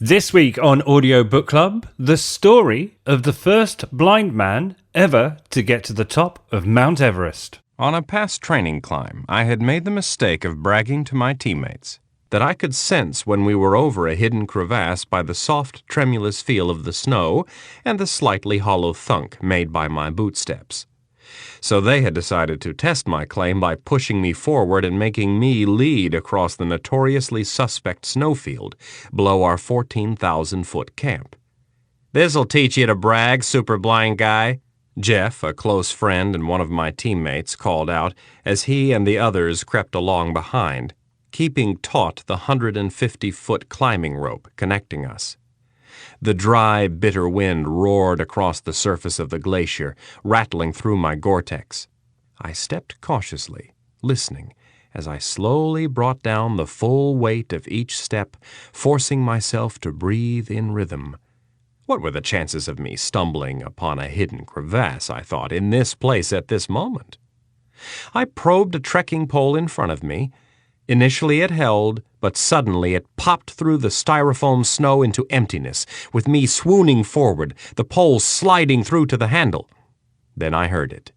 This week on Audiobook Club, the story of the first blind man ever to get to the top of Mount Everest. On a past training climb, I had made the mistake of bragging to my teammates that I could sense when we were over a hidden crevasse by the soft, tremulous feel of the snow and the slightly hollow thunk made by my bootsteps. So they had decided to test my claim by pushing me forward and making me lead across the notoriously suspect snowfield below our 14,000-foot camp. "This'll teach you to brag, super blind guy," Jeff, a close friend and one of my teammates, called out as he and the others crept along behind, keeping taut the 150-foot climbing rope connecting us. The dry, bitter wind roared across the surface of the glacier, rattling through my Gore-Tex. I stepped cautiously, listening, as I slowly brought down the full weight of each step, forcing myself to breathe in rhythm. What were the chances of me stumbling upon a hidden crevasse, I thought, in this place at this moment? I probed a trekking pole in front of me. Initially it held, but suddenly it popped through the styrofoam snow into emptiness, with me swooning forward, the pole sliding through to the handle. Then I heard it,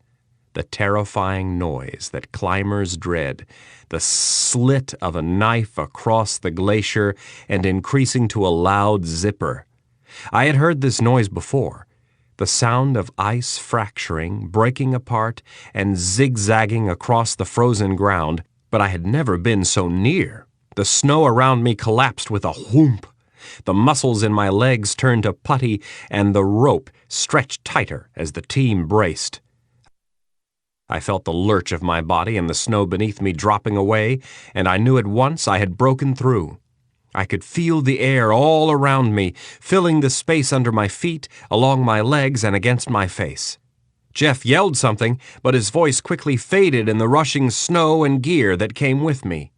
the terrifying noise that climbers dread, the slit of a knife across the glacier and increasing to a loud zipper. I had heard this noise before, the sound of ice fracturing, breaking apart, and zigzagging across the frozen ground, but I had never been so near. The snow around me collapsed with a whoomp. The muscles in my legs turned to putty, and the rope stretched tighter as the team braced. I felt the lurch of my body and the snow beneath me dropping away, and I knew at once I had broken through. I could feel the air all around me, filling the space under my feet, along my legs, and against my face. Jeff yelled something, but his voice quickly faded in the rushing snow and gear that came with me.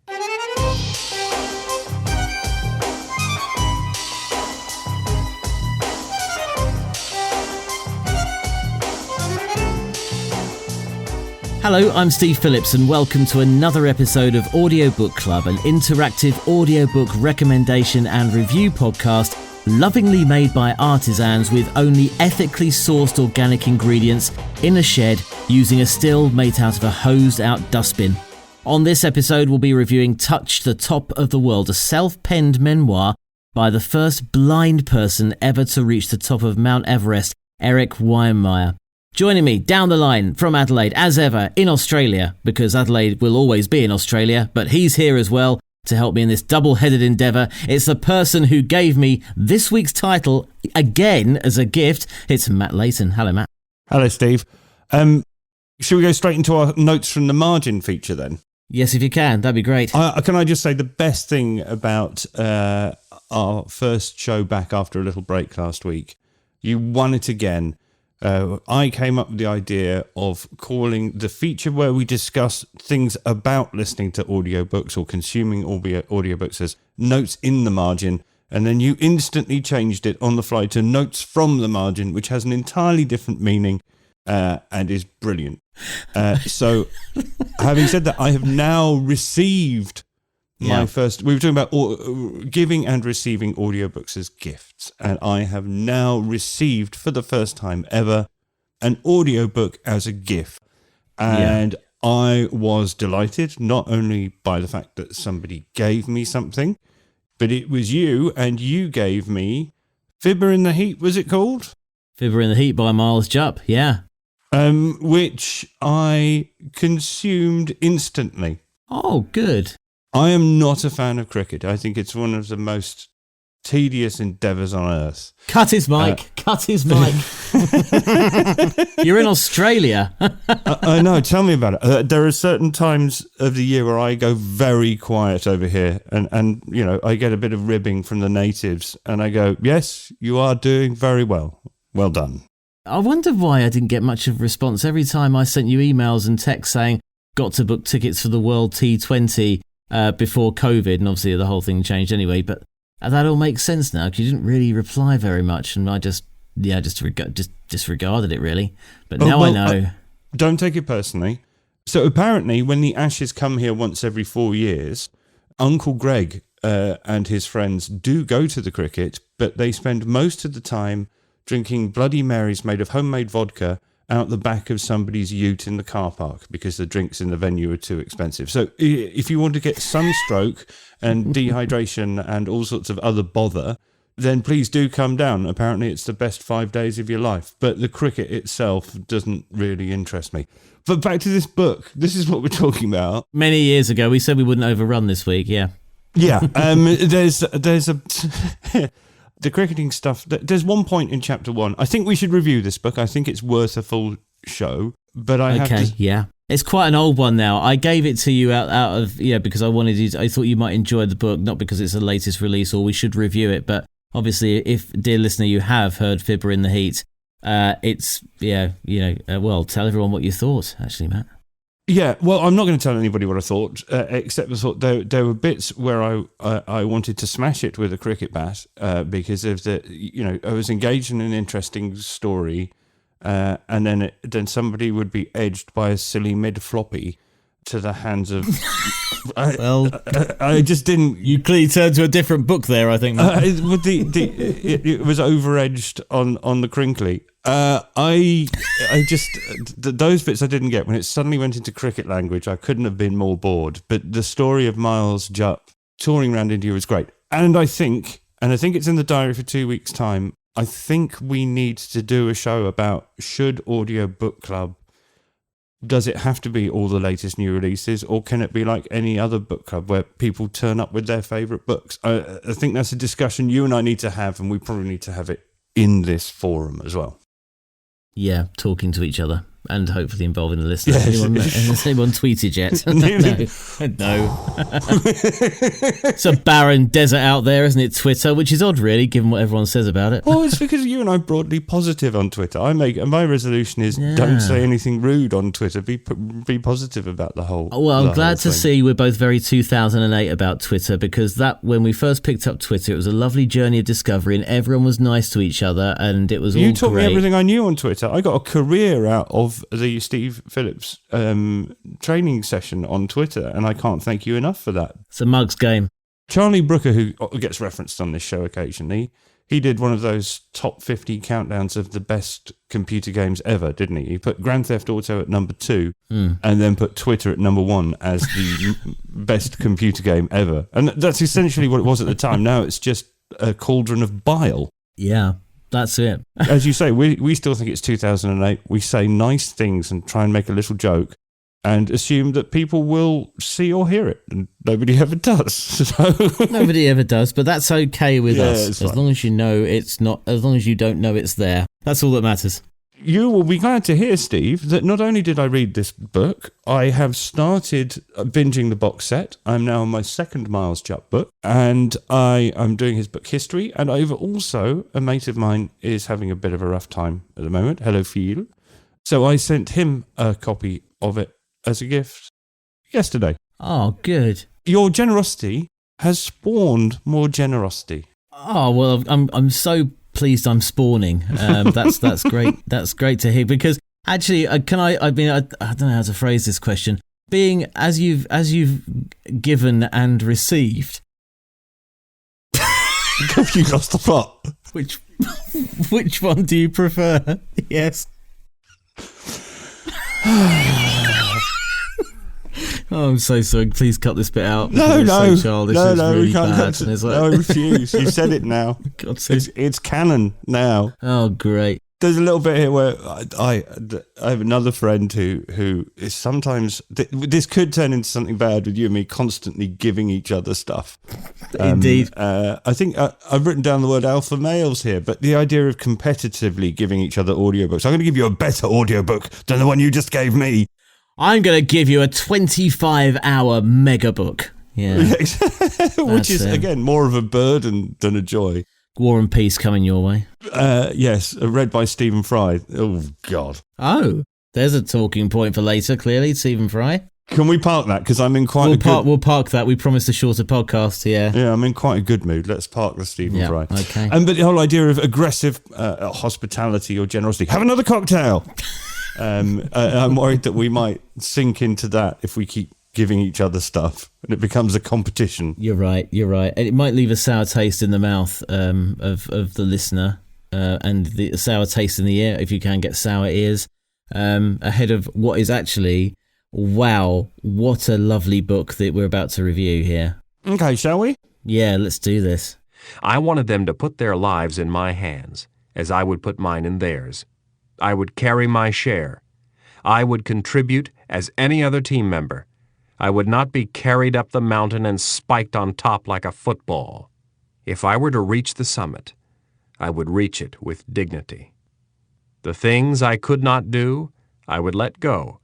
Hello, I'm Steve Phillips and welcome to another episode of Audiobook Club, an interactive audiobook recommendation and review podcast lovingly made by artisans with only ethically sourced organic ingredients in a shed using a still made out of a hosed out dustbin. On this episode we'll be reviewing Touch the Top of the World, a self-penned memoir by the first blind person ever to reach the top of Mount Everest, Erik Weihenmayer. Joining me down the line from Adelaide, as ever, in Australia, because Adelaide will always be in Australia, but he's here as well to help me in this double-headed endeavour. It's the person who gave me this week's title again as a gift. It's Matt Layton. Hello, Matt. Hello, Steve. Should we go straight into our notes from the margin feature then? Yes, if you can, that'd be great. Can I just say the best thing about our first show back after a little break last week, you won it again. I came up with the idea of calling the feature where we discuss things about listening to audiobooks or consuming audiobooks as Notes in the Margin, and then you instantly changed it on the fly to Notes from the Margin, which has an entirely different meaning and is brilliant. So, having said that, I have now received my first... We were talking about giving and receiving audiobooks as gifts, and I have now received, for the first time ever, an audiobook as a gift. And I was delighted, not only by the fact that somebody gave me something, but it was you, and you gave me Fibber in the Heat, was it called? Fibber in the Heat by Jupp, yeah. Which I consumed instantly. Oh, good. I am not a fan of cricket. I think it's one of the most tedious endeavours on earth. Cut his mic. Cut his mic. You're in Australia. I know. Tell me about it. There are certain times of the year where I go very quiet over here and you know, I get a bit of ribbing from the natives and I go, yes, you are doing very well. Well done. I wonder why I didn't get much of a response every time I sent you emails and texts saying, got to book tickets for the World T20 before COVID, and obviously the whole thing changed anyway, but that all makes sense now because you didn't really reply very much, and I just disregarded it really. But now I know. Don't take it personally. So apparently when the Ashes come here once every 4 years, Uncle Greg and his friends do go to the cricket, but they spend most of the time drinking Bloody Marys made of homemade vodka out the back of somebody's ute in the car park because the drinks in the venue are too expensive. So if you want to get sunstroke and dehydration and all sorts of other bother, then please do come down. Apparently it's the best 5 days of your life. But the cricket itself doesn't really interest me. But back to this book. This is what we're talking about. Many years ago, we said we wouldn't overrun this week, yeah. Yeah, there's a... The cricketing stuff, there's one point in chapter 1. I think we should review this book. I think it's worth a full show. But I have to... yeah. It's quite an old one now. I gave it to you out of, because I thought you might enjoy the book, not because it's the latest release or we should review it, but obviously, if, dear listener, you have heard Fibber in the Heat, it's, tell everyone what you thought, actually, Matt. Yeah, well, I'm not going to tell anybody what I thought, except I thought there were bits where I wanted to smash it with a cricket bat because of I was engaged in an interesting story, and then somebody would be edged by a silly mid-floppy to the hands of... I just didn't... You clearly turned to a different book there, I think. It was over-edged on the crinkly. Those bits I didn't get. When it suddenly went into cricket language, I couldn't have been more bored. But the story of Miles Jupp touring around India was great. And I think it's in the diary for 2 weeks' time, I think we need to do a show about should Audiobook Club, does it have to be all the latest new releases, or can it be like any other book club where people turn up with their favourite books? I think that's a discussion you and I need to have, and we probably need to have it in this forum as well. Yeah, talking to each other and hopefully involving the listener. Yes. Has anyone tweeted yet? No. It's a barren desert out there, isn't it, Twitter? Which is odd, really, given what everyone says about it. Well, it's because you and I are broadly positive on Twitter. My resolution is don't say anything rude on Twitter. Be positive about the whole. Well, I'm glad to see we're both very 2008 about Twitter, because when we first picked up Twitter, it was a lovely journey of discovery, and everyone was nice to each other, and it was all great. You taught me everything I knew on Twitter. I got a career out of the Steve Phillips training session on Twitter, and I can't thank you enough for that. It's a mug's game. Charlie Brooker, who gets referenced on this show occasionally, he did one of those top 50 countdowns of the best computer games ever, didn't he? He put Grand Theft Auto at number 2 and then put Twitter at number 1 as the best computer game ever. And that's essentially what it was at the time. Now it's just a cauldron of bile. Yeah. That's it. As you say, we still think it's 2008. We say nice things and try and make a little joke and assume that people will see or hear it, and nobody ever does. So. Nobody ever does, but that's okay with us. As long as you know it's not, as long as you don't know it's there. That's all that matters. You will be glad to hear, Steve, that not only did I read this book, I have started binging the box set. I'm now on my second Miles Jupp book, and I am doing his book history. And I've also, a mate of mine is having a bit of a rough time at the moment. Hello, Phil. So I sent him a copy of it as a gift yesterday. Oh, good. Your generosity has spawned more generosity. Oh, well, I'm so pleased I'm spawning. That's great. That's great to hear, because actually, I don't know how to phrase this question. Being as you've given and received. You lost the plot. Which one do you prefer? Yes. Oh, I'm so sorry. Please cut this bit out. No, so childish. No, really we can't. bad. No, I refuse. You said it now. It's canon now. Oh, great. There's a little bit here where I have another friend who is sometimes... This could turn into something bad with you and me constantly giving each other stuff. Indeed. I think I've written down the word alpha males here, but the idea of competitively giving each other audiobooks. I'm going to give you a better audiobook than the one you just gave me. I'm going to give you a 25-hour mega book. Yeah. Which is, again, more of a burden than a joy. War and Peace coming your way. Yes, read by Stephen Fry. Oh, God. Oh, there's a talking point for later, clearly, Stephen Fry. Can we park that? Because I'm in quite We'll park that. We promised a shorter podcast, yeah. Yeah, I'm in quite a good mood. Let's park the Stephen Fry. Okay. But the whole idea of aggressive hospitality or generosity. Have another cocktail! I'm worried that we might sink into that if we keep giving each other stuff, and it becomes a competition. You're right. And it might leave a sour taste in the mouth of the listener, and the sour taste in the ear, if you can get sour ears, ahead of what is actually, wow, what a lovely book that we're about to review here. Okay, shall we? Yeah, let's do this. I wanted them to put their lives in my hands, as I would put mine in theirs. I would carry my share. I would contribute as any other team member. I would not be carried up the mountain and spiked on top like a football. If I were to reach the summit, I would reach it with dignity. The things I could not do, I would let go.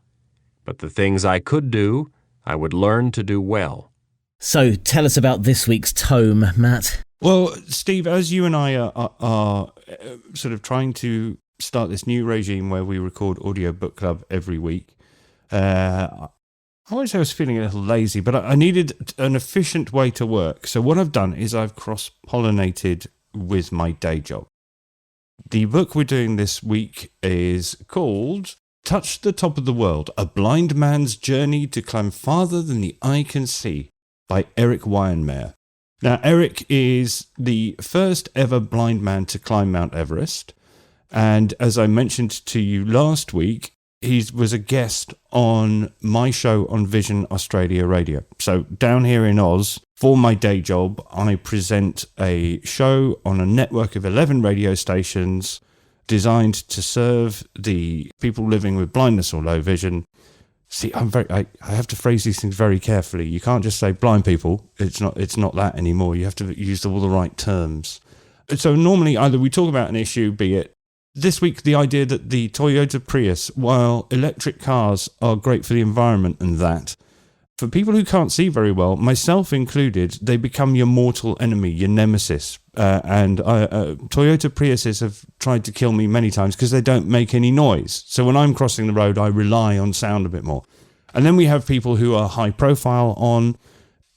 But the things I could do, I would learn to do well. So tell us about this week's tome, Matt. Well, Steve, as you and I are sort of trying to start this new regime where we record Audiobook Club every week, I always was feeling a little lazy, but I needed an efficient way to work. So what I've done is I've cross-pollinated with my day job. The book we're doing this week is called Touch the Top of the World, A Blind Man's Journey to Climb Farther Than the Eye Can See by Erik Weihenmayer. Now, Erik is the first ever blind man to climb Mount Everest. And as I mentioned to you last week, he was a guest on my show on Vision Australia Radio. So down here in Oz, for my day job, I present a show on a network of 11 radio stations designed to serve the people living with blindness or low vision. See, I have to phrase these things very carefully. You can't just say blind people. It's not that anymore. You have to use all the right terms. So normally either we talk about an issue, be it this week the idea that the Toyota Prius, while electric cars are great for the environment and that, for people who can't see very well, myself included, they become your mortal enemy, your nemesis. And Toyota Priuses have tried to kill me many times because they don't make any noise. So when I'm crossing the road, I rely on sound a bit more. And then we have people who are high profile on.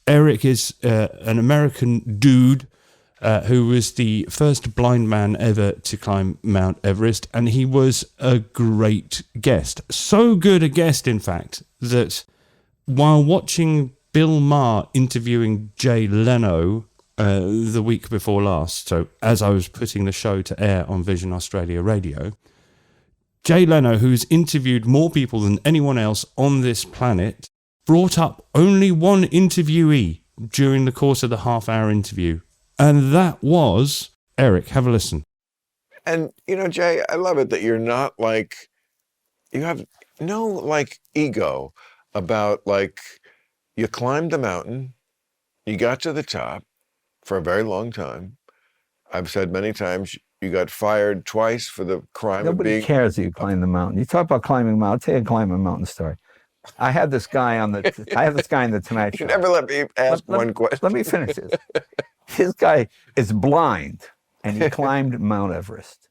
Erik is an American dude who was the first blind man ever to climb Mount Everest. And he was a great guest. So good a guest, in fact, that while watching Bill Maher interviewing Jay Leno the week before last, so as I was putting the show to air on Vision Australia Radio, Jay Leno, who's interviewed more people than anyone else on this planet, brought up only one interviewee during the course of the half-hour interview, and that was Erik. Have a listen. And, Jay, I love it that you're not like, you have no, like, ego about, like, you climbed the mountain, you got to the top for a very long time. I've said many times you got fired twice for the crime of being... Nobody cares that you climb the mountain. You talk about climbing a mountain. I'll tell you a climbing mountain story. I had this guy in the Tonight Show. You never let me ask one question. Let me finish this. This guy is blind, and he climbed Mount Everest.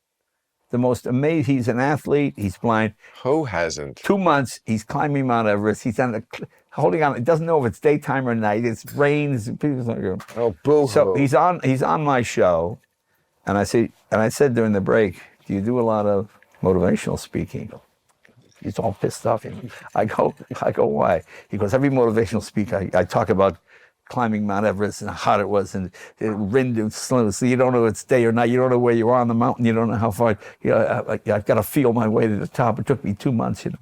The most amazing, he's an athlete, he's blind. Who hasn't? 2 months, he's climbing Mount Everest. He's holding on, he doesn't know if it's daytime or night, it's rains, people's like, oh, boo-hoo. So he's on my show, and I said during the break, do you do a lot of motivational speaking? He's all pissed off. I go, why? He goes, every motivational speaker, I talk about climbing Mount Everest and how hot it was and wind and snow. So you don't know if it's day or night. You don't know where you are on the mountain. You don't know how far. I've got to feel my way to the top. It took me 2 months, And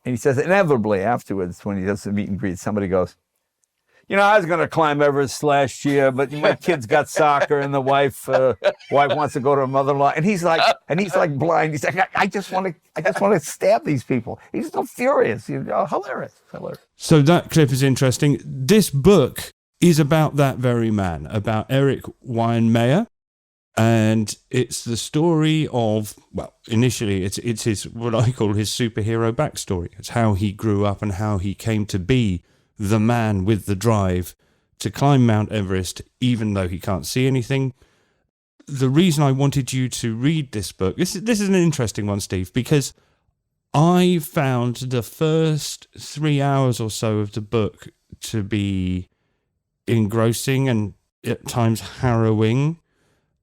he says, inevitably afterwards, when he does the meet and greet, somebody goes, I was going to climb Everest last year, but my kids got soccer and the wife wants to go to her mother-in-law. And he's like blind. He's like, I just want to stab these people. He's so furious. Hilarious. So that clip is interesting. This book is about that very man, about Erik Weihenmayer. And it's the story of, well, initially it's his, what I call his superhero backstory. It's how he grew up and how he came to be the man with the drive to climb Mount Everest, even though he can't see anything. The reason I wanted you to read this book, this is an interesting one, Steve, because I found the first 3 hours or so of the book to be engrossing and at times harrowing.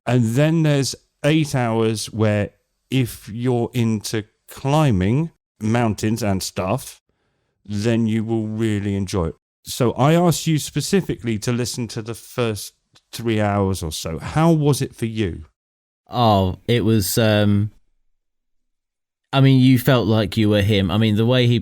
And then there's 8 hours where if you're into climbing mountains and stuff, then you will really enjoy it. So I asked you specifically to listen to the first 3 hours or so. How was it for you? Oh, it was. I mean, you felt like you were him. I mean, the way he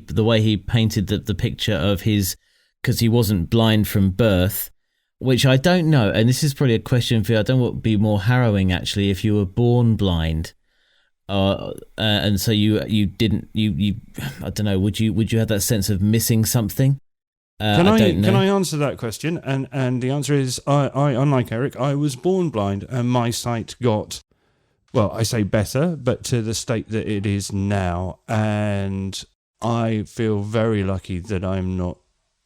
painted the picture of his, because he wasn't blind from birth, which I don't know. And this is probably a question for you. I don't know what would be more harrowing, actually, if you were born blind, and so you I don't know. Would you have that sense of missing something? Can I don't know. Can I answer that question? And the answer is, I unlike Erik, I was born blind, and my sight got, well, I say better, but to the state that it is now. And I feel very lucky that I'm not,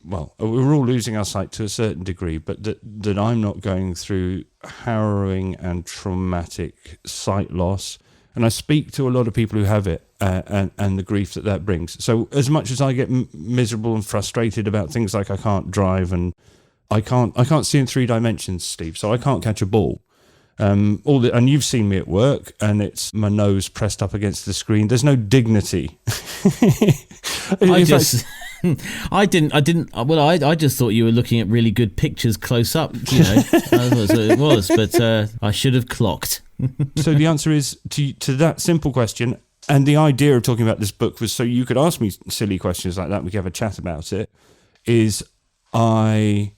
well, we're all losing our sight to a certain degree, but that I'm not going through harrowing and traumatic sight loss. And I speak to a lot of people who have it, and the grief that brings. So as much as I get miserable and frustrated about things like I can't drive and I can't see in 3 dimensions, Steve, so I can't catch a ball. And you've seen me at work, and it's my nose pressed up against the screen. There's no dignity. I just thought you were looking at really good pictures close up, you know. That's what it was, but I should have clocked. So the answer is to that simple question, and the idea of talking about this book was so you could ask me silly questions like that, we could have a chat about it, is I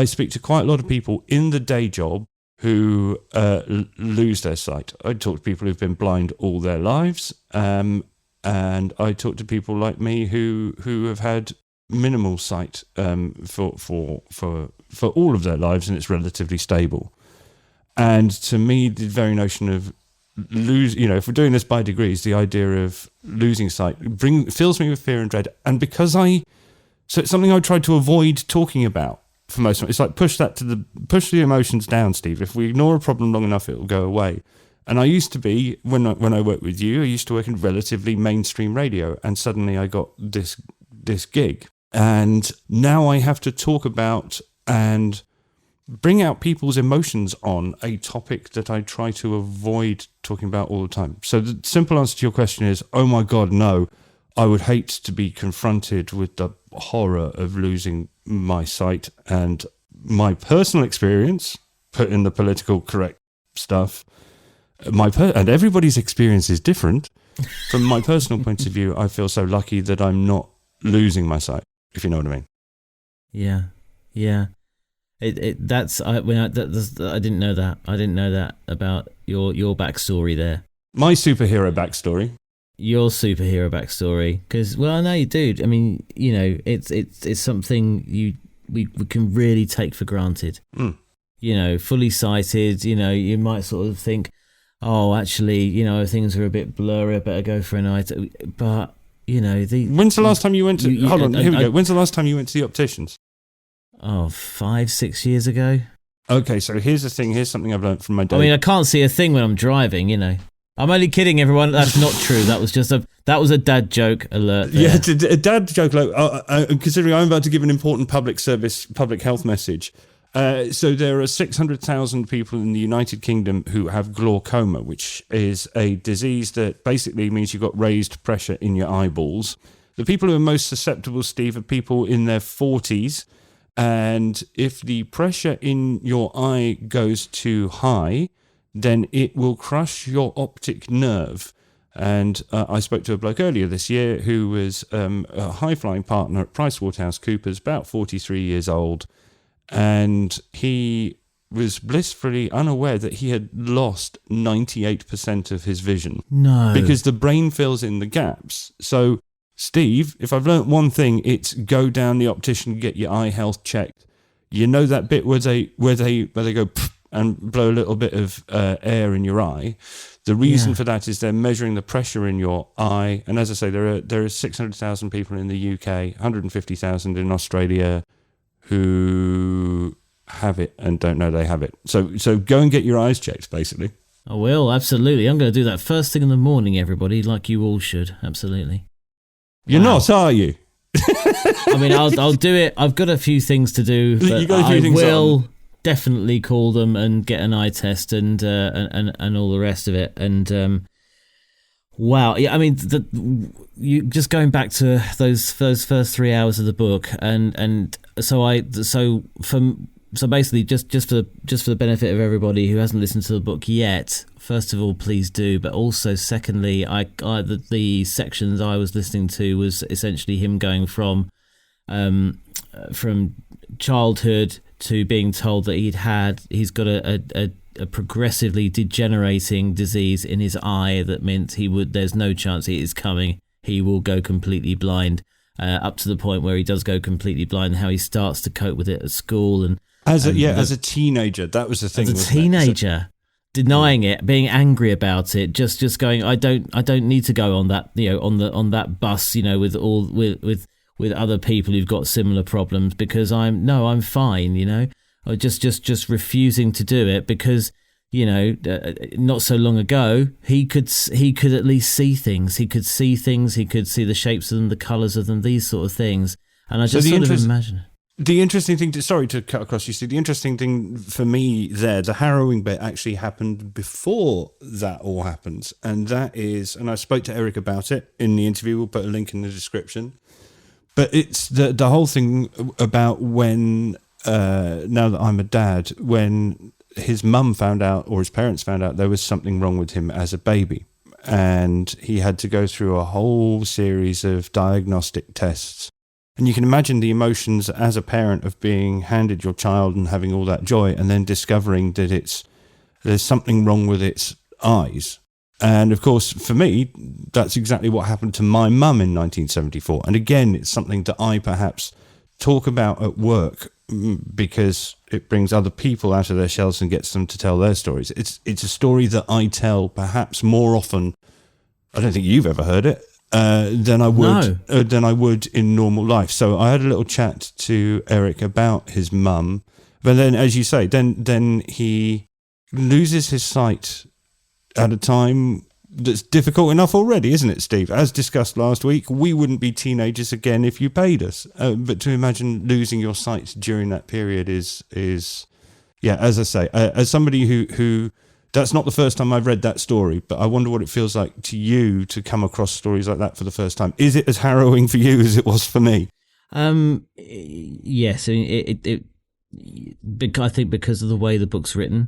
speak to quite a lot of people in the day job who lose their sight. I talk to people who've been blind all their lives, and I talk to people like me who have had minimal sight for all of their lives, and it's relatively stable. And to me, the very notion of if we're doing this by degrees, the idea of losing sight fills me with fear and dread. And because so it's something I tried to avoid talking about for most of it. It's like push the emotions down, Steve. If we ignore a problem long enough, it will go away. And I used to be, when I worked with you, I used to work in relatively mainstream radio, and suddenly I got this gig. And now I have to talk about and bring out people's emotions on a topic that I try to avoid talking about all the time. So the simple answer to your question is, oh my God, no. I would hate to be confronted with the horror of losing my sight, and my personal experience, put in the political correct stuff, and everybody's experience is different. From my personal point of view, I feel so lucky that I'm not losing my sight, if you know what I mean. Yeah. I didn't know that. I didn't know that about your backstory there. My superhero backstory. Your superhero backstory, because I know you do. I mean, you know, it's something we can really take for granted. You know, fully sighted. You know, you might sort of think, oh, actually, you know, things are a bit blurry. I better go for an eye. But you know, when's the last time you went to? Hold on, here we go. When's the last time you went to the opticians? Oh, 5-6 years ago. Okay, so here's the thing. Here's something I've learned from my day. I mean, I can't see a thing when I'm driving, you know. I'm only kidding, everyone. That's not true. That was a dad joke alert there. Yeah, a dad joke. Considering I'm about to give an important public health message. So there are 600,000 people in the United Kingdom who have glaucoma, which is a disease that basically means you've got raised pressure in your eyeballs. The people who are most susceptible, Steve, are people in their 40s. And if the pressure in your eye goes too high, then it will crush your optic nerve. And I spoke to a bloke earlier this year who was a high-flying partner at PricewaterhouseCoopers, about 43 years old, and he was blissfully unaware that he had lost 98% of his vision. No. Because the brain fills in the gaps. So, Steve, if I've learnt one thing, it's go down the optician, get your eye health checked. You know that bit where they go and blow a little bit of air in your eye. The reason for that is they're measuring the pressure in your eye. And as I say, there are 600,000 people in the UK, 150,000 in Australia who have it and don't know they have it. So go and get your eyes checked, basically. I will, absolutely. I'm going to do that first thing in the morning, everybody, like you all should. Absolutely. You're not, are you? I mean, I'll do it. I've got a few things to do, but I will definitely call them and get an eye test and all the rest of it. And Wow. Yeah, I mean, you just going back to those first 3 hours of the book, and so basically, just for the benefit of everybody who hasn't listened to the book yet, first of all, please do. But also, secondly, the sections I was listening to was essentially him going from childhood to being told that he's got a progressively degenerating disease in his eye that meant there's no chance it is coming. He will go completely blind, up to the point where he does go completely blind, and how he starts to cope with it at school. And as a teenager, that was the thing. As a teenager, denying it, being angry about it, just going, I don't need to go on that, on that bus, with other people who've got similar problems, because I'm fine, or just refusing to do it because, not so long ago he could at least see things. He could see the shapes of them, the colours of them, these sort of things. And I just imagine. The interesting thing sorry to cut across you, Steve, the interesting thing for me there, the harrowing bit actually happened before that all happens. And that is, and I spoke to Erik about it in the interview, we'll put a link in the description. But it's the whole thing about when, now that I'm a dad, when his mum found out, or his parents found out, there was something wrong with him as a baby. And he had to go through a whole series of diagnostic tests. And you can imagine the emotions as a parent of being handed your child and having all that joy, and then discovering that there's something wrong with its eyes. And of course, for me, that's exactly what happened to my mum in 1974. And again, it's something that I perhaps talk about at work because it brings other people out of their shells and gets them to tell their stories. It's a story that I tell perhaps more often. I don't think you've ever heard it. Than I would in normal life. So I had a little chat to Erik about his mum, but then, as you say, then he loses his sight at a time that's difficult enough already, isn't it, Steve? As discussed last week, we wouldn't be teenagers again if you paid us. But to imagine losing your sight during that period is as I say, as somebody who that's not the first time I've read that story, but I wonder what it feels like to you to come across stories like that for the first time. Is it as harrowing for you as it was for me? Yes, I mean, I think because of the way the book's written,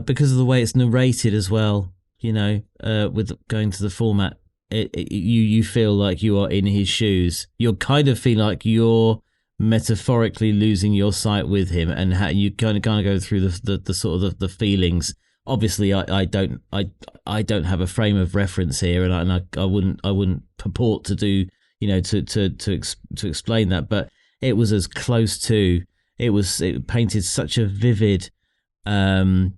because of the way it's narrated as well, with going to the format, you feel like you are in his shoes. You're kind of feel like you're metaphorically losing your sight with him, and how you kind of go through the sort of the feelings. Obviously, I don't have a frame of reference here, and I wouldn't purport to do to explain that. But it was as close to it painted such a vivid, sort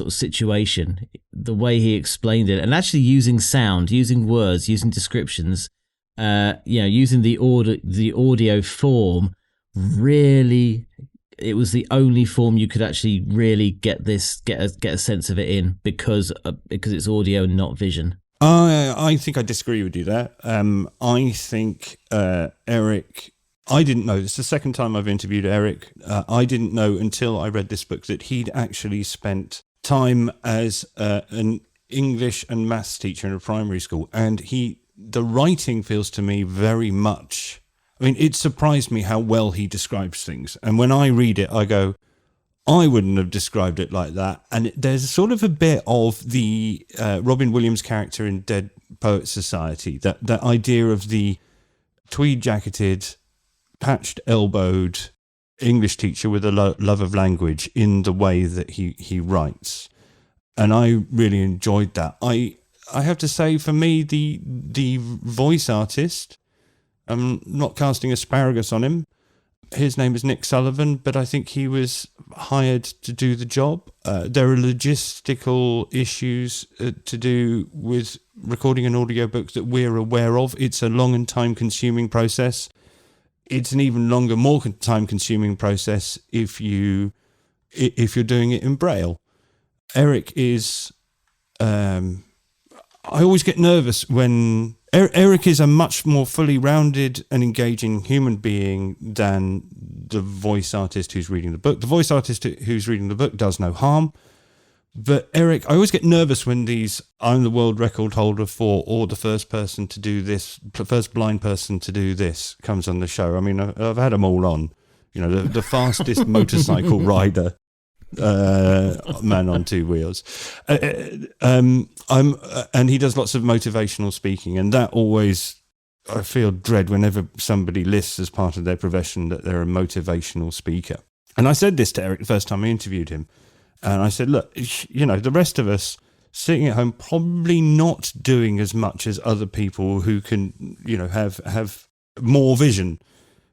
of situation. The way he explained it, and actually using sound, using words, using descriptions, using the audio form, really. It was the only form you could actually really get a sense of it in because it's audio and not vision. I think I disagree with you there. I think Erik, I didn't know. It's the second time I've interviewed Erik. I didn't know until I read this book that he'd actually spent time as an English and maths teacher in a primary school, and the writing feels to me very much. I mean, it surprised me how well he describes things. And when I read it, I go, I wouldn't have described it like that. And there's sort of a bit of the Robin Williams character in Dead Poets Society, that idea of the tweed-jacketed, patched-elbowed English teacher with a love of language in the way that he writes. And I really enjoyed that. I have to say, for me, the voice artist... I'm not casting asparagus on him. His name is Nick Sullivan, but I think he was hired to do the job. There are logistical issues to do with recording an audiobook that we're aware of. It's a long and time-consuming process. It's an even longer, more time-consuming process if you're doing it in Braille. Erik is... I always get nervous when... Erik is a much more fully rounded and engaging human being than the voice artist who's reading the book. The voice artist who's reading the book does no harm, But Erik, I always get nervous when I'm the world record holder for, or the first person to do this, first blind person to do this comes on the show. I mean, I've had them all on. The fastest motorcycle rider, man on two wheels. And he does lots of motivational speaking, and that always, I feel dread whenever somebody lists as part of their profession that they're a motivational speaker. And I said this to Erik the first time I interviewed him. And I said, look, the rest of us sitting at home probably not doing as much as other people who can, have more vision.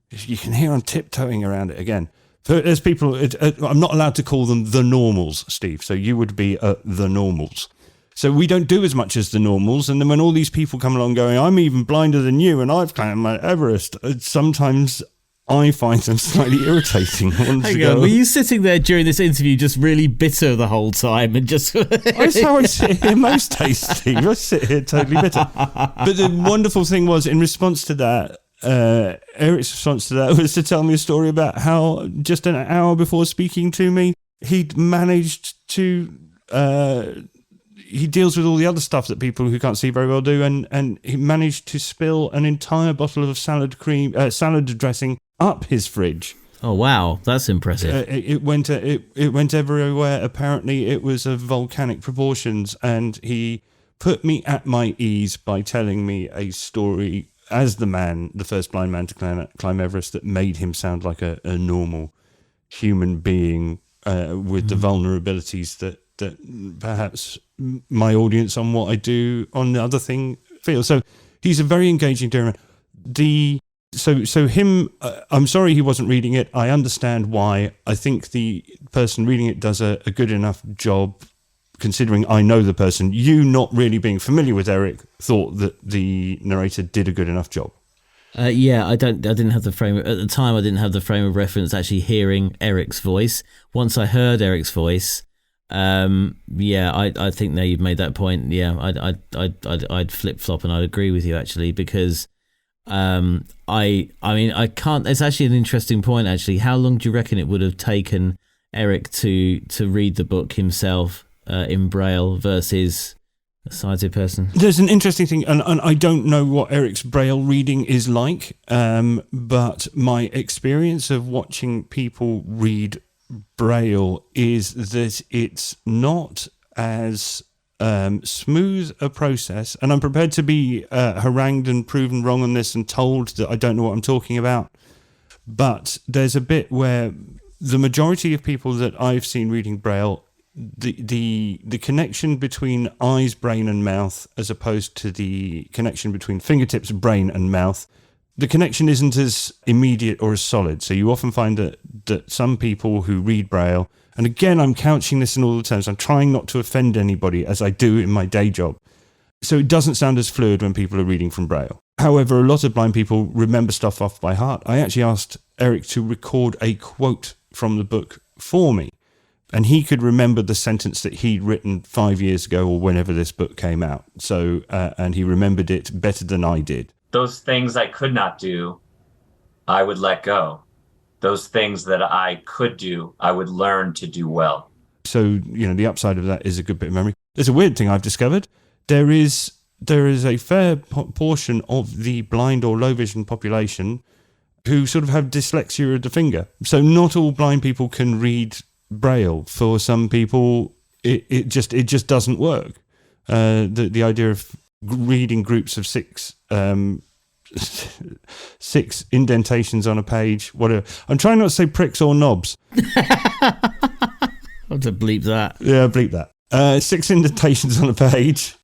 You can hear I'm tiptoeing around it again. There's people, I'm not allowed to call them the normals, Steve. So you would be the normals. So we don't do as much as the normals. And then when all these people come along going, I'm even blinder than you and I've climbed Mount Everest, sometimes I find them slightly irritating. Hang on, were you sitting there during this interview just really bitter the whole time and just... That's how I sit here most days, Steve. I sit here totally bitter. But the wonderful thing was, in response to that, Erik's response to that was to tell me a story about how just an hour before speaking to me, he'd managed to... he deals with all the other stuff that people who can't see very well do, and he managed to spill an entire bottle of salad dressing up his fridge. Oh wow, that's impressive. It went everywhere. Apparently, it was of volcanic proportions, and he put me at my ease by telling me a story as the first blind man to climb Everest, that made him sound like a normal human being with the vulnerabilities that perhaps my audience on what I do on the other thing feels. So he's a very engaging doer. So him, I'm sorry he wasn't reading it. I understand why. I think the person reading it does a good enough job, considering I know the person. You, not really being familiar with Erik, thought that the narrator did a good enough job. Yeah, I didn't have the frame at the time. I didn't have the frame of reference actually hearing Erik's voice. Once I heard Erik's voice, I think now you've made that point. Yeah, I'd flip flop and I'd agree with you actually, because I mean I can't. It's actually an interesting point actually. How long do you reckon it would have taken Erik to read the book himself in Braille versus a sighted person? There's an interesting thing, and I don't know what Erik's Braille reading is like, but my experience of watching people read Braille is that it's not as smooth a process, and I'm prepared to be harangued and proven wrong on this and told that I don't know what I'm talking about, but there's a bit where the majority of people that I've seen reading Braille, the connection between eyes, brain and mouth, as opposed to the connection between fingertips, brain and mouth, the connection isn't as immediate or as solid. So you often find that some people who read Braille, and again, I'm couching this in all the terms, I'm trying not to offend anybody as I do in my day job. So it doesn't sound as fluid when people are reading from Braille. However, a lot of blind people remember stuff off by heart. I actually asked Erik to record a quote from the book for me, and he could remember the sentence that he'd written 5 years ago or whenever this book came out. So, and he remembered it better than I did. Those things I could not do, I would let go. Those things that I could do, I would learn to do well. So, the upside of that is a good bit of memory. There's a weird thing I've discovered. There is a fair portion of the blind or low vision population who sort of have dyslexia of the finger. So not all blind people can read Braille. For some people, it just doesn't work. The idea of reading groups of six indentations on a page, whatever. I'm trying not to say pricks or knobs. I'll have to bleep that. Yeah, bleep that. 6 indentations on a page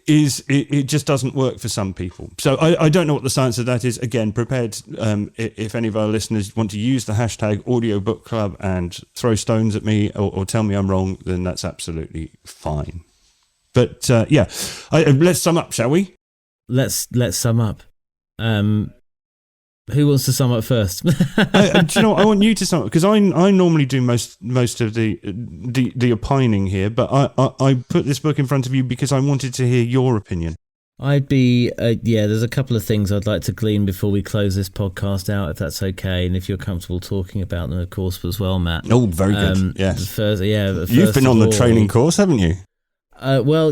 it just doesn't work for some people. So I don't know what the science of that is. Again, prepared if any of our listeners want to use the hashtag audiobook club and throw stones at me or tell me I'm wrong, then that's absolutely fine. But let's sum up, shall we? Let's sum up. Who wants to sum up first? Do you know what? I want you to sum up, because I normally do most of the opining here, but I put this book in front of you because I wanted to hear your opinion. I'd be, there's a couple of things I'd like to glean before we close this podcast out, if that's okay, and if you're comfortable talking about them, of course, as well, Matt. Oh, very good. Yes. You've been on the training course, haven't you? Well,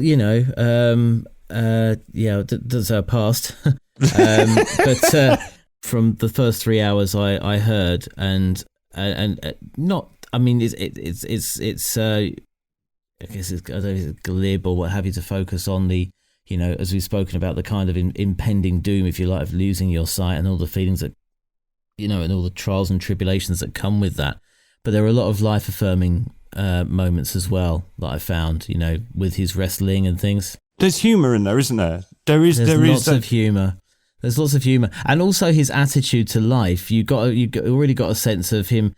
that's our past. But from the first 3 hours I heard, and not, I mean, it's I guess it's, I don't know if it's glib or what have you, to focus on the, as we've spoken about, the kind of impending doom, if you like, of losing your sight and all the feelings that, and all the trials and tribulations that come with that. But there are a lot of life affirming moments as well that I found, with his wrestling and things. There's humour in there, isn't there? There's lots of humour. There's lots of humour, and also his attitude to life. You already got a sense of him,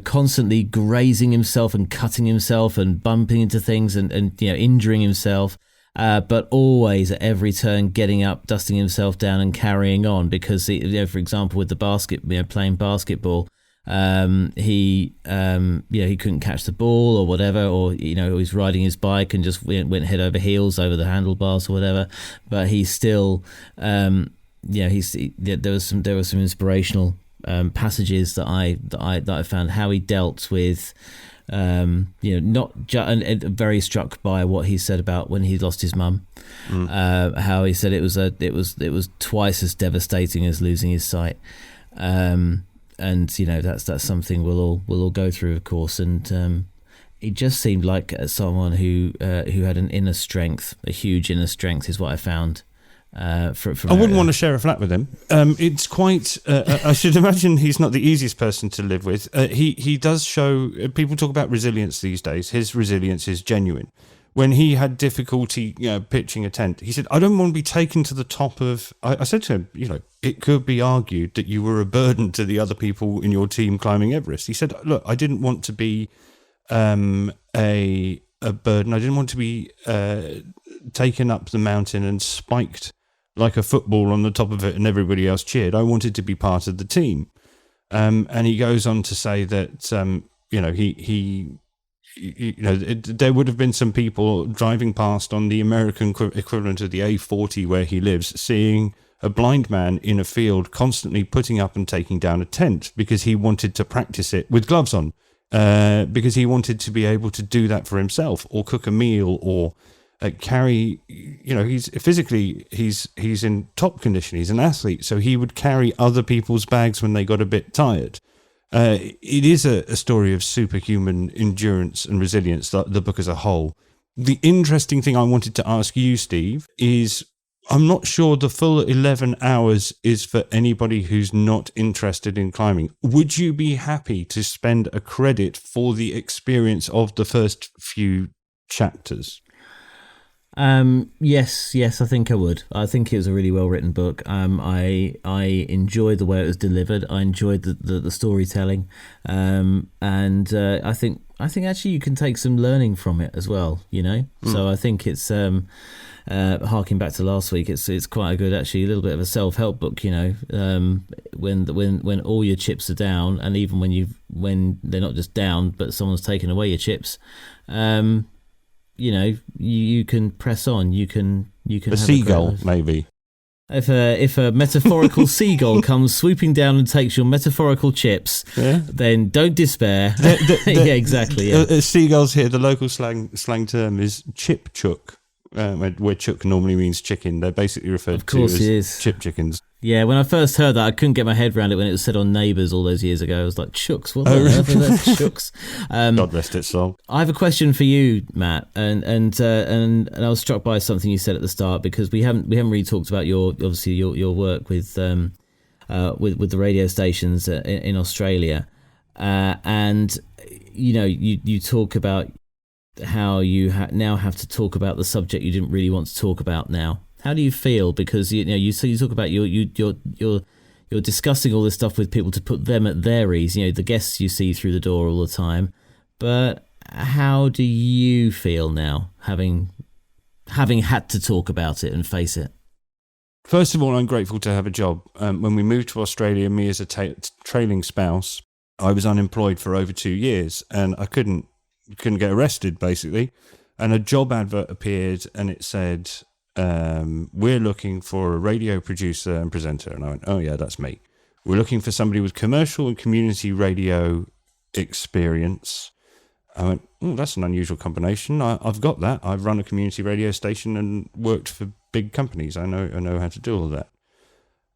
constantly grazing himself and cutting himself and bumping into things and injuring himself, but always at every turn getting up, dusting himself down and carrying on. Because for example, with the playing basketball, he couldn't catch the ball or whatever, or he's riding his bike and just went head over heels over the handlebars or whatever. But he still, there was some inspirational passages that I found, how he dealt with, and very struck by what he said about when he lost his mum. How he said it was twice as devastating as losing his sight. And that's something we'll all go through, of course. And he just seemed like someone who had an inner strength, a huge inner strength, is what I found. I wouldn't want to share a flat with him. It's quite. I should imagine he's not the easiest person to live with. He does show. People talk about resilience these days. His resilience is genuine. When he had difficulty, pitching a tent, he said, "I don't want to be taken to the top of." I said to him, it could be argued that you were a burden to the other people in your team climbing Everest. He said, "Look, I didn't want to be a burden. I didn't want to be taken up the mountain and spiked like a football on the top of it and everybody else cheered. I wanted to be part of the team." And he goes on to say that, there would have been some people driving past on the American equivalent of the A40 where he lives, seeing a blind man in a field constantly putting up and taking down a tent because he wanted to practice it with gloves on, because he wanted to be able to do that for himself, or cook a meal, or carry, he's physically, he's in top condition. He's an athlete, so he would carry other people's bags when they got a bit tired. It is a story of superhuman endurance and resilience, the book as a whole. The interesting thing I wanted to ask you, Steve, is I'm not sure the full 11 hours is for anybody who's not interested in climbing. Would you be happy to spend a credit for the experience of the first few chapters? Yes, I think I would. I think it was a really well written book. I enjoyed the way it was delivered. I enjoyed the storytelling, and I think actually you can take some learning from it as well. So I think it's harking back to last week. It's quite a good, actually, a little bit of a self-help book. When all your chips are down, and even when they're not just down, but someone's taken away your chips. You can press on. You can a seagull, maybe. If a metaphorical seagull comes swooping down and takes your metaphorical chips, then don't despair. Yeah, exactly. Yeah. Seagulls here. The local slang term is chip chook, where chook normally means chicken. They're basically referred to as chip chickens. Yeah, when I first heard that, I couldn't get my head around it when it was said on Neighbours all those years ago. I was like, chooks? What the earth are those chooks? God rest its soul. I have a question for you, Matt, and I was struck by something you said at the start, because we haven't really talked about your work with the radio stations in Australia, and you talk about how you now have to talk about the subject you didn't really want to talk about now. How do you feel? Because you talk about you're discussing all this stuff with people to put them at their ease. The guests you see through the door all the time. But how do you feel now, having had to talk about it and face it? First of all, I'm grateful to have a job. When we moved to Australia, me as a trailing spouse, I was unemployed for over 2 years, and I couldn't get arrested, basically. And a job advert appeared, and it said, we're looking for a radio producer and presenter. And I went, oh yeah, that's me. We're looking for somebody with commercial and community radio experience. I went, oh, that's an unusual combination. I've got that. I've run a community radio station and worked for big companies. I know how to do all that.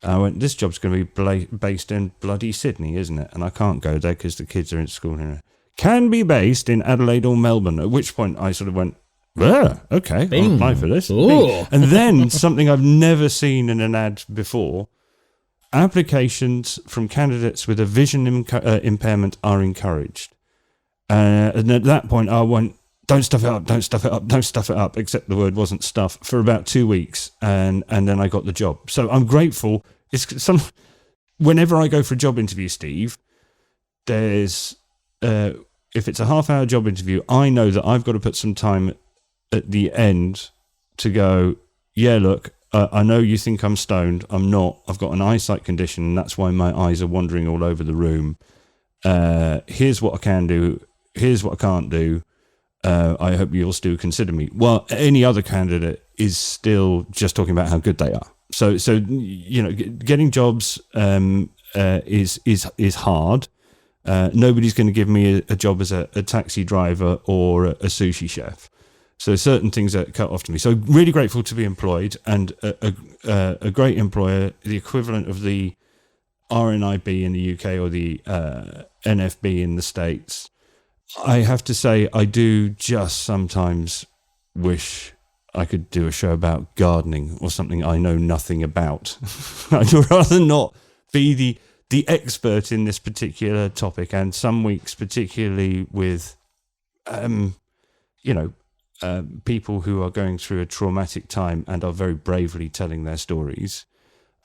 I went, this job's going to be based in bloody Sydney, isn't it? And I can't go there because the kids are in school here. Can be based in Adelaide or Melbourne. At which point I sort of went, okay, I'll apply for this. And then something I've never seen in an ad before, applications from candidates with a vision impairment are encouraged. And at that point I went, don't stuff it up, except the word wasn't stuff, for about 2 weeks. And then I got the job. So I'm grateful. Whenever I go for a job interview, Steve, there's, if it's a half-hour job interview, I know that I've got to put some time at the end to go, yeah, look, I know you think I'm stoned. I'm not. I've got an eyesight condition, and that's why my eyes are wandering all over the room. Here's what I can do. Here's what I can't do. I hope you'll still consider me. Well, any other candidate is still just talking about how good they are. So you know, getting jobs is hard. Nobody's going to give me a job as a taxi driver or a sushi chef. So certain things are cut off to me. So really grateful to be employed, and a great employer, the equivalent of the RNIB in the UK or the NFB in the States. I have to say, I do just sometimes wish I could do a show about gardening or something I know nothing about. I'd rather not be the expert in this particular topic, and some weeks, particularly with, people who are going through a traumatic time and are very bravely telling their stories,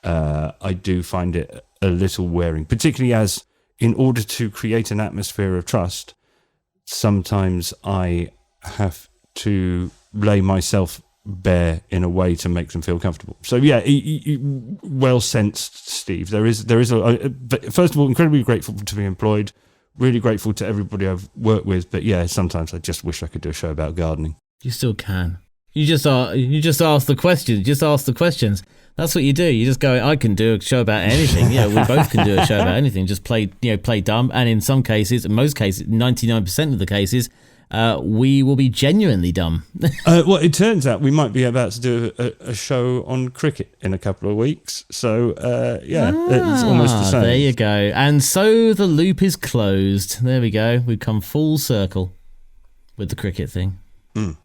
I do find it a little wearing, particularly as, in order to create an atmosphere of trust, sometimes I have to lay myself bare in a way to make them feel comfortable. So yeah, well sensed, Steve. There is but first of all, incredibly grateful to be employed, really grateful to everybody I've worked with, but yeah, sometimes I just wish I could do a show about gardening. You still can. You just ask the questions. Just ask the questions. That's what you do. You just go, I can do a show about anything. Yeah, we both can do a show about anything. Just play dumb. And in some cases, in most cases, 99% of the cases, we will be genuinely dumb. Well, it turns out we might be about to do a show on cricket in a couple of weeks. So, it's almost the same. There you go. And so the loop is closed. There we go. We've come full circle with the cricket thing. Mm.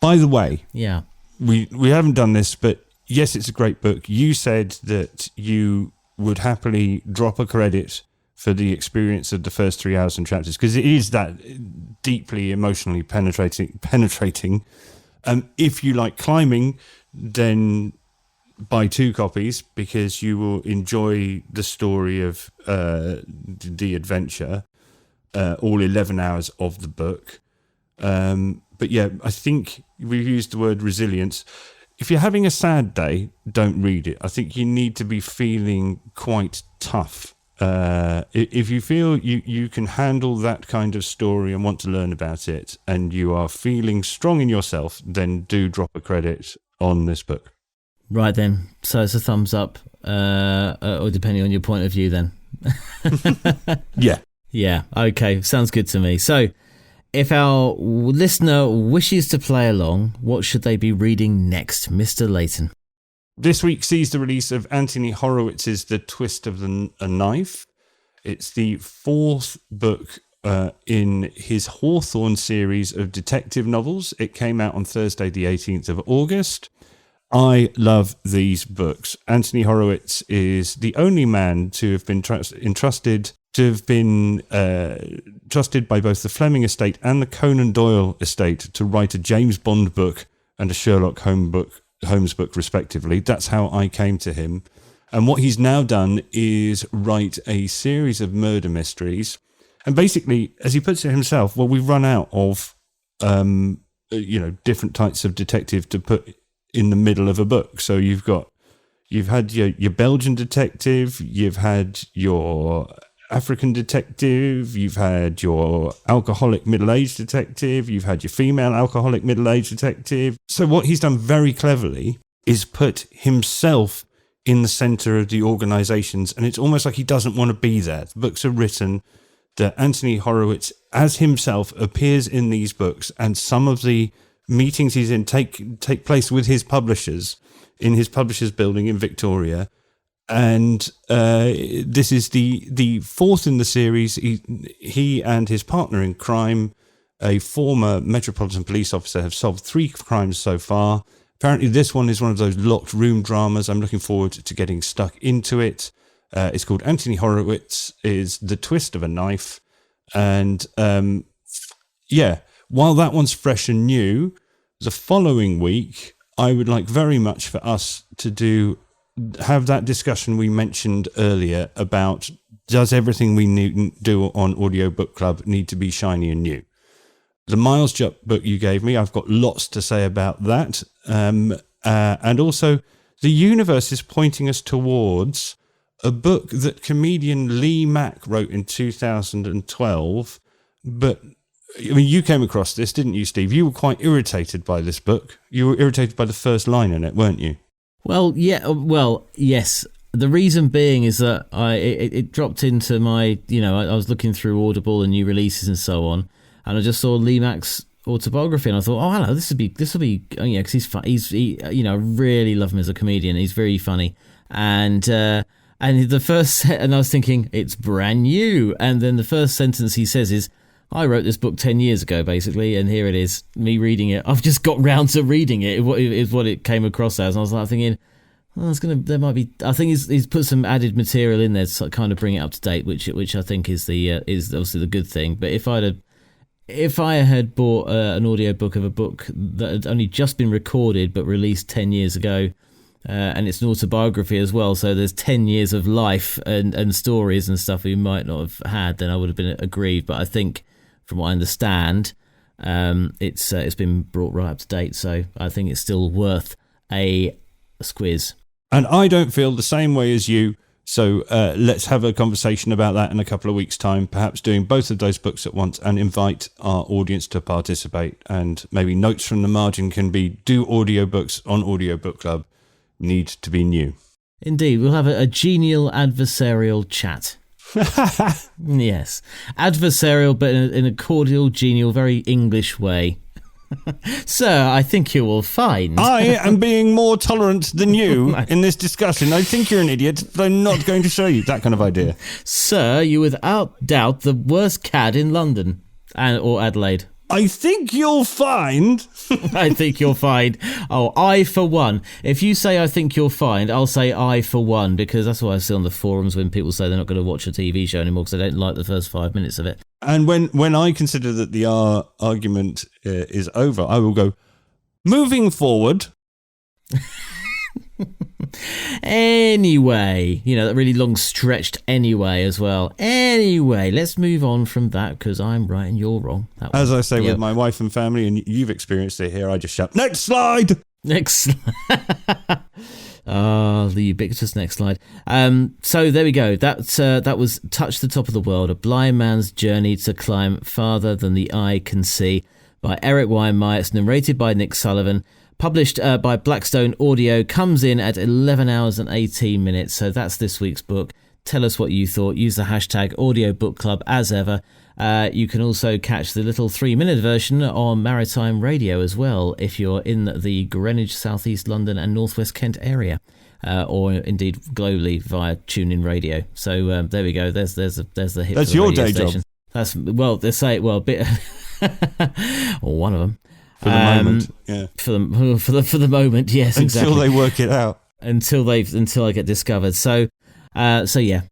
By the way, yeah, we haven't done this, but yes, it's a great book. You said that you would happily drop a credit for the experience of the first 3 hours and chapters, because it is that deeply emotionally penetrating. If you like climbing, then buy 2 copies, because you will enjoy the story of the adventure, all 11 hours of the book. But yeah, I think we used the word resilience. If you're having a sad day, don't read it. I think you need to be feeling quite tough. If you feel you can handle that kind of story and want to learn about it, and you are feeling strong in yourself, then do drop a credit on this book. Right then. So it's a thumbs up, or depending on your point of view then. Yeah. Yeah. Okay. Sounds good to me. So, if our listener wishes to play along, what should they be reading next, Mr. Layton? This week sees the release of Anthony Horowitz's The Twist of a Knife. It's the 4th book in his Hawthorne series of detective novels. It came out on Thursday, the 18th of August. I love these books. Anthony Horowitz is the only man to have been trusted by both the Fleming estate and the Conan Doyle estate to write a James Bond book and a Sherlock Holmes book, respectively. That's how I came to him. And what he's now done is write a series of murder mysteries. And basically, as he puts it himself, well, we've run out of, different types of detective to put in the middle of a book. So you've had your Belgian detective, you've had your African detective, you've had your alcoholic middle-aged detective, you've had your female alcoholic middle-aged detective. So what he's done very cleverly is put himself in the center of the organizations, and it's almost like he doesn't want to be there. The books are written that Anthony Horowitz as himself appears in these books, and some of the meetings he's in take place with his publishers in his publishers building in Victoria. And this is the fourth in the series. He and his partner in crime, a former Metropolitan Police officer, have solved 3 crimes so far. Apparently this one is one of those locked room dramas. I'm looking forward to getting stuck into it. It's called Anthony Horowitz is The Twist of a Knife. And while that one's fresh and new, the following week, I would like very much for us to have that discussion we mentioned earlier about, does everything we do on Audiobook Club need to be shiny and new? The Miles Jupp book you gave me, I've got lots to say about that. And also, the universe is pointing us towards a book that comedian Lee Mack wrote in 2012. But, I mean, you came across this, didn't you, Steve? You were quite irritated by this book. You were irritated by the first line in it, weren't you? Well, yeah. Well, yes. The reason being is that it dropped into my, I was looking through Audible and new releases and so on, and I just saw Lee Mack's autobiography, and I thought, oh, hello, this will be, because he's fun. I really love him as a comedian. He's very funny, and the first, and I was thinking it's brand new, and then the first sentence he says is, I wrote this book 10 years ago, basically, and here it is, me reading it. I've just got round to reading it, is what it came across as. And I was like thinking, there might be, I think he's put some added material in there to kind of bring it up to date, which I think is obviously the good thing. But if I had bought an audiobook of a book that had only just been recorded but released 10 years ago, and it's an autobiography as well, so there's 10 years of life and stories and stuff we might not have had, then I would have been aggrieved. But I think, from what I understand, it's been brought right up to date, so I think it's still worth a squiz. And I don't feel the same way as you, so let's have a conversation about that in a couple of weeks' time, perhaps doing both of those books at once, and invite our audience to participate. And maybe notes from the margin can be, do audiobooks on Audiobook Club need to be new? Indeed, we'll have a genial adversarial chat. Yes, adversarial, but in a cordial, genial, very English way. Sir, I think you will find I am being more tolerant than you in this discussion. I think you're an idiot, but I'm not going to show you. That kind of idea. Sir, you're without doubt the worst cad in London or Adelaide. I think you'll find. I think you'll find. Oh, I for one. If you say I think you'll find, I'll say I for one, because that's what I see on the forums when people say they're not going to watch a TV show anymore because they don't like the first 5 minutes of it. And when I consider that the argument is over, I will go, moving forward. Anyway, that really long stretched anyway as well. Anyway, let's move on from that, because I'm right and you're wrong. As I say with my wife and family, and you've experienced it here, I just shout, next slide! Next slide. Ah, the ubiquitous next slide. So there we go. That was Touch the Top of the World, a blind man's journey to climb farther than the eye can see, by Erik Weihenmayer. It's narrated by Nick Sullivan. Published by Blackstone Audio, comes in at 11 hours and 18 minutes. So that's this week's book. Tell us what you thought. Use the hashtag Audiobook Club as ever. You can also catch the little 3-minute version on Maritime Radio as well if you're in the Greenwich, South East London and North West Kent area, or indeed globally via TuneIn Radio. So there we go. There's the hit. That's for the your radio day station. job. They say bit or one of them. For the moment, yeah. For the moment, yes, Until exactly. they work it out. Until I get discovered. So yeah,